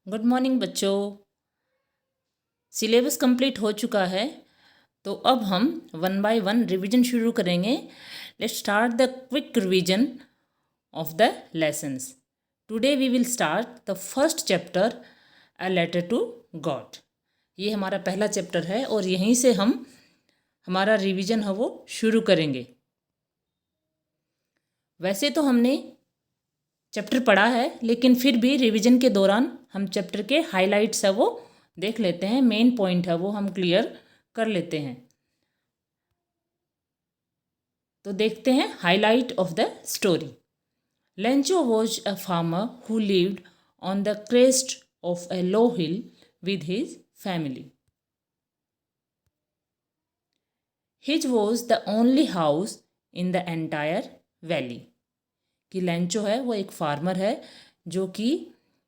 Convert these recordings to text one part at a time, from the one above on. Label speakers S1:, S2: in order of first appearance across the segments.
S1: Good morning बच्चों। Syllabus complete हो चुका है तो अब हम वन बाय वन रिवीजन शुरू करेंगे। Let's start the quick revision of the lessons. Today we will start the first chapter, a letter to God. ये हमारा पहला चैप्टर है और यहीं से हम हमारा रिवीजन है वो शुरू करेंगे। वैसे तो हमने चैप्टर पढ़ा है, लेकिन फिर भी रिवीजन के दौरान हम चैप्टर के हाइलाइट्स है वो देख लेते हैं, मेन पॉइंट है वो हम क्लियर कर लेते हैं। तो देखते हैं highlight of the story. Lencho was a farmer who lived on the crest of a low hill with his family. His was the only house in the entire valley. कि लेंचो है वो एक फार्मर है जो कि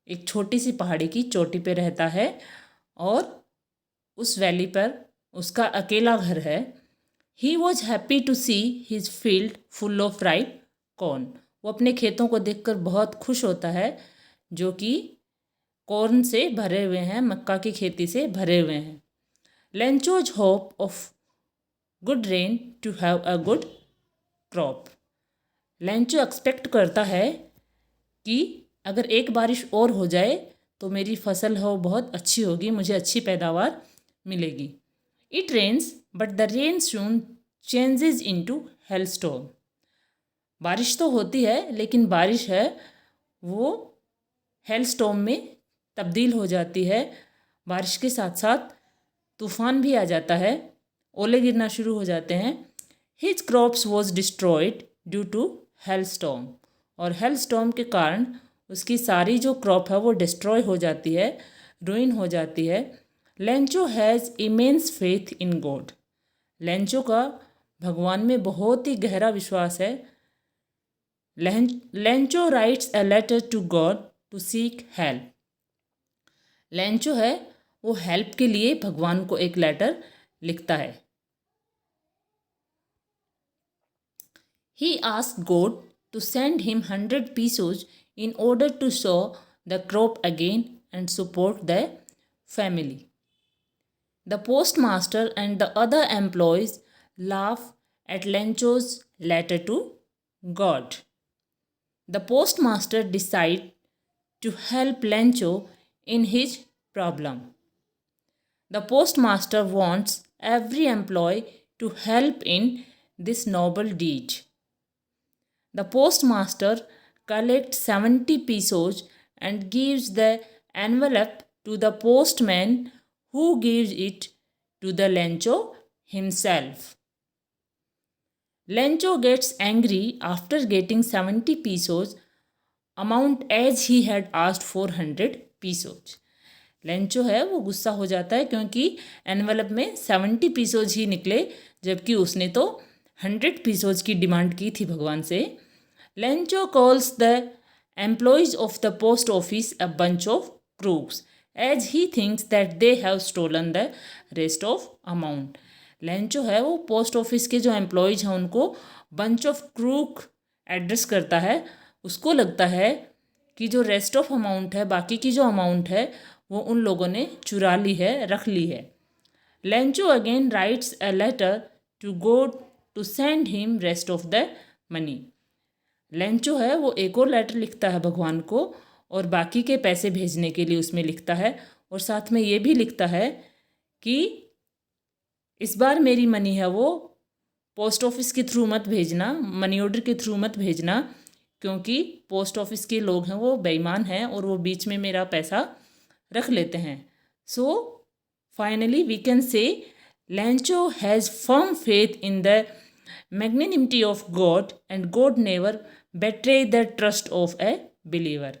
S1: एक छोटी सी पहाड़ी की चोटी पे रहता है और उस वैली पर उसका अकेला घर है। He was happy to see his field full of ripe corn. वो अपने खेतों को देखकर बहुत खुश होता है जो कि कॉर्न से भरे हुए हैं, मक्का की खेती से भरे हुए हैं। Lencho's hope of good rain to have a good crop. Lencho expect करता है कि अगर एक बारिश और हो जाए तो मेरी फसल हो बहुत अच्छी होगी, मुझे अच्छी पैदावार मिलेगी। It rains but the rain soon changes into hailstorm. बारिश तो होती है लेकिन बारिश है वो हेलस्टॉर्म में तब्दील हो जाती है। बारिश के साथ साथ तूफान भी आ जाता है, ओले गिरना शुरू हो जाते हैं। His crops was destroyed due to hailstorm. और हेलस्टॉर्म के कारण उसकी सारी जो क्रॉप है वो डिस्ट्रॉय हो जाती है, रुइन हो जाती है। Lencho has immense faith in God. Lencho का भगवान में बहुत ही गहरा विश्वास है। Lencho writes a letter to God to seek help. Lencho है वो हेल्प के लिए भगवान को एक लेटर लिखता है। He asked God to send him 100 pesos in order to sow the crop again and support the family. The postmaster and the other employees laugh at Lencho's letter to God. The postmaster decides to help Lencho in his problem. The postmaster wants every employee to help in this noble deed. The postmaster collects 70 pesos and gives the envelope to the postman, who gives it to the Lencho himself. Lencho gets angry after getting 70 pesos, amount as he had asked for 100 pesos. Lencho है वो गुस्सा हो जाता है क्योंकि envelope में 70 pesos ही निकले, जबकि उसने तो 100 पीसोज की डिमांड की थी भगवान से। Lencho calls the employees of the post office a bunch of crooks as he thinks that they have stolen the rest of amount. Lencho है वो पोस्ट ऑफिस के जो एम्प्लॉयज हैं उनको बंच ऑफ क्रूक एड्रेस करता है। उसको लगता है कि जो रेस्ट ऑफ अमाउंट है, बाकी की जो अमाउंट है वो उन लोगों ने चुरा ली है, रख ली है। Lencho again writes a letter to God to send him rest of the money. Lencho है वो एक और लेटर लिखता है भगवान को और बाकी के पैसे भेजने के लिए उसमें लिखता है, और साथ में ये भी लिखता है कि इस बार मेरी मनी है वो पोस्ट ऑफिस के थ्रू मत भेजना, मनी ऑर्डर के थ्रू मत भेजना, क्योंकि पोस्ट ऑफिस के लोग हैं वो बेईमान हैं और वो बीच में मेरा पैसा रख लेते हैं। So finally we can say Lencho has firm faith in the magnanimity of God and God never betray the trust of a believer.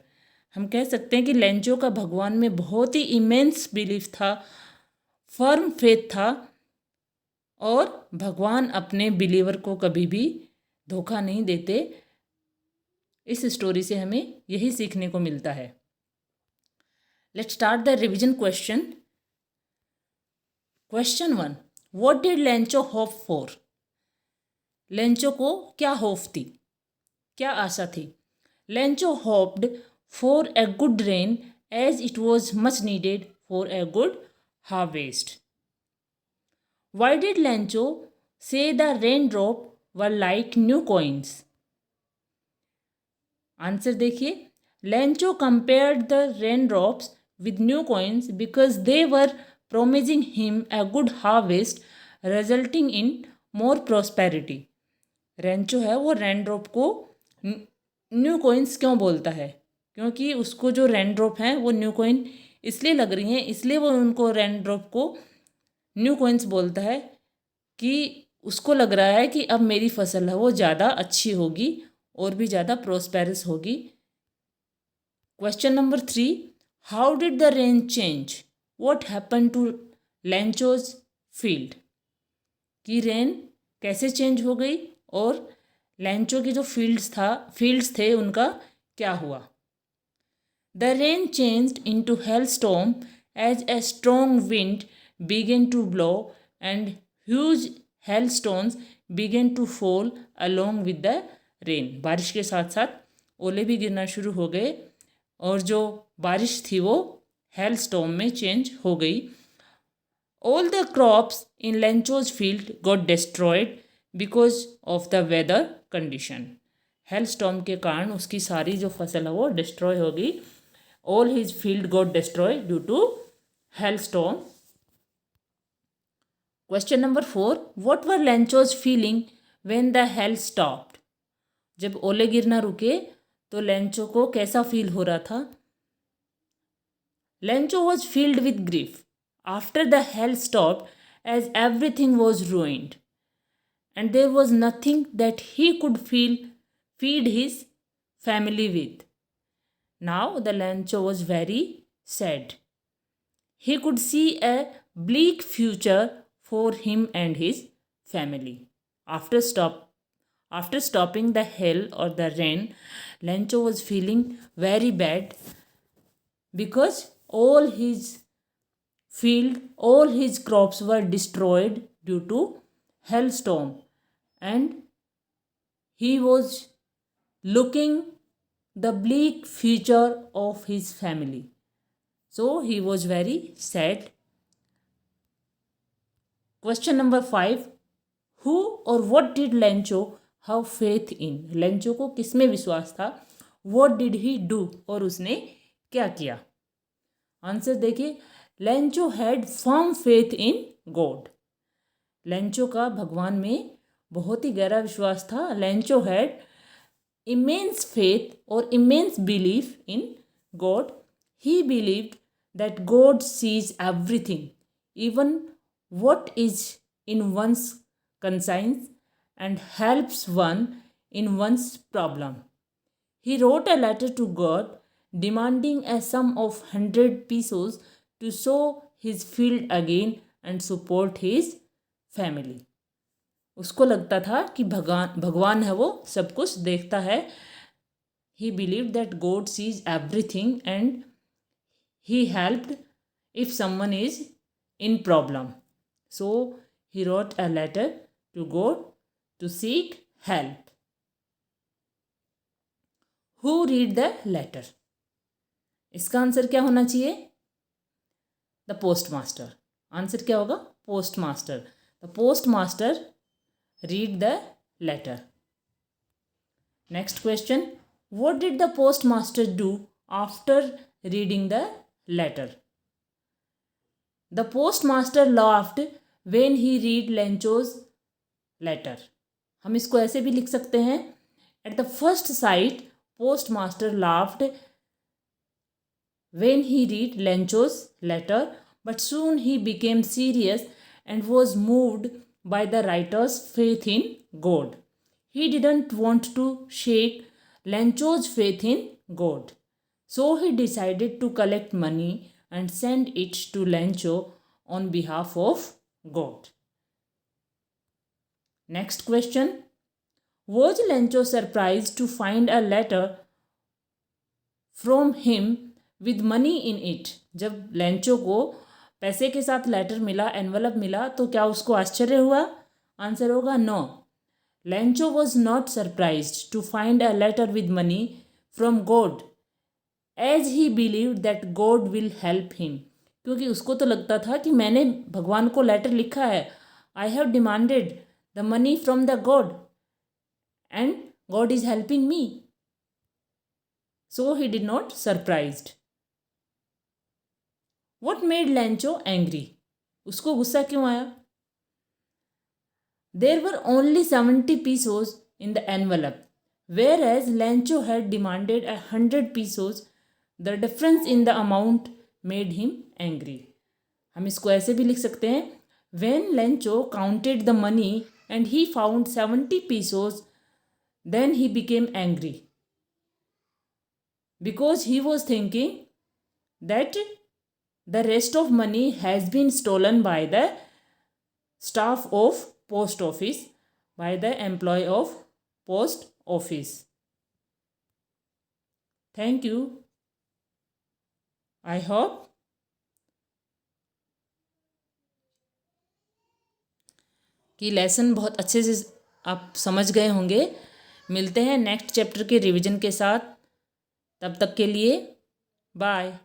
S1: हम कह सकते हैं कि लेंचो का भगवान में बहुत ही इमेंस बिलीफ था, फर्म फेथ था, और भगवान अपने बिलीवर को कभी भी धोखा नहीं देते। इस स्टोरी से हमें यही सीखने को मिलता है। Let's start the revision question. Question 1, what did Lencho hope for. Lencho को क्या होप थी, क्या आशा थी। Lencho hoped for a good rain as it was much needed for a good harvest. Why did Lancho say the raindrop were like new coins? Answer देखिए. Lancho compared the raindrops with new coins because they were promising him a good harvest resulting in more prosperity. Rancho है वो raindrop को new coins क्यों बोलता है? क्योंकि उसको जो रेनड्रॉप हैं वो न्यू कॉइन इसलिए लग रही हैं, इसलिए वो उनको रेनड्रॉप को न्यू कॉइन्स बोलता है कि उसको लग रहा है कि अब मेरी फसल है वो ज़्यादा अच्छी होगी और भी ज़्यादा प्रोस्पेरस होगी. Question number 3. How did the rain change? What happen to Lencho's field? कि रेन कैसे चेंज हो गई और लेंचो की जो फील्ड्स थे उनका क्या हुआ? The rain changed into hailstorm as a strong wind began to blow and huge hailstones began to fall along with the rain. बारिश के साथ साथ ओले भी गिरना शुरू हो गए और जो बारिश थी वो हेल स्टॉर्म में चेंज हो गई. All the crops in Lencho's field got destroyed because of the weather condition. Hello storm के कारण उसकी सारी जो फसल है वो डिस्ट्रॉय हो गई. All his field got destroyed due to hailstorm. Question number 4. What were Lencho's feeling when the hail stopped? जब ओले गिरना रुके तो लेंचो को कैसा फील हो रहा था? Lencho was filled with grief after the hail stopped as everything was ruined and there was nothing that he could feed his family with. Now the Lencho was very sad. He could see a bleak future for him and his family. After stopping the hail or the rain, Lencho was feeling very bad because all his crops were destroyed due to hailstorm and he was looking the bleak future of his family. So he was very sad. Question number 5. Who or what did Lencho have faith in? Lencho को किस में विश्वास था? What did he do? और उसने क्या किया? Answer देखिए. Lencho had firm faith in God. Lencho का भगवान में बहुत ही गहरा विश्वास था. Lencho had immense faith or immense belief in God. He believed that God sees everything, even what is in one's conscience, and helps one in one's problem. He wrote a letter to God demanding a sum of 100 pesos to sow his field again and support his family. उसको लगता था कि भगवान है वो सब कुछ देखता है. He believed that God sees everything and he helped if someone is in problem. So he wrote a letter to God to seek help. Who read the letter? इसका आंसर क्या होना चाहिए? The postmaster. आंसर क्या होगा? Postmaster. The postmaster read the letter. Next question. What did the postmaster do after reading the letter? The postmaster laughed when he read Lencho's letter. हम इसको ऐसे भी लिख सकते हैं. At the first sight, postmaster laughed when he read Lencho's letter, but soon he became serious and was moved by the writer's faith in God. He didn't want to shake Lencho's faith in God, so he decided to collect money and send it to Lencho on behalf of God. Next question. Was Lencho surprised to find a letter from him with money in it? जब Lencho को पैसे के साथ letter मिला, envelope मिला, तो क्या उसको आश्चर्य हुआ? आंसर होगा no. Lencho was not surprised to find a letter with money from God. As he believe that God will help him, क्योंकि उसको तो लगता था कि मैंने भगवान को लेटर लिखा है, I have demanded the money from the God and God is helping me, so he did not surprised. What made लैंचो angry, उसको गुस्सा क्यों आया? There were only 70 pesos in the envelope, whereas Lancho had demanded 100 pesos. The difference in the amount made him angry. हम इसको ऐसे भी लिख सकते हैं, when Lancho counted the money and he found 70 pesos, then he became angry because he was thinking that the rest of money has been stolen by the staff of post office, by the employee of post office. Thank you. I hope कि lesson बहुत अच्छे से आप समझ गए होंगे. मिलते हैं नेक्स्ट चैप्टर के रिवीजन के साथ. तब तक के लिए बाय.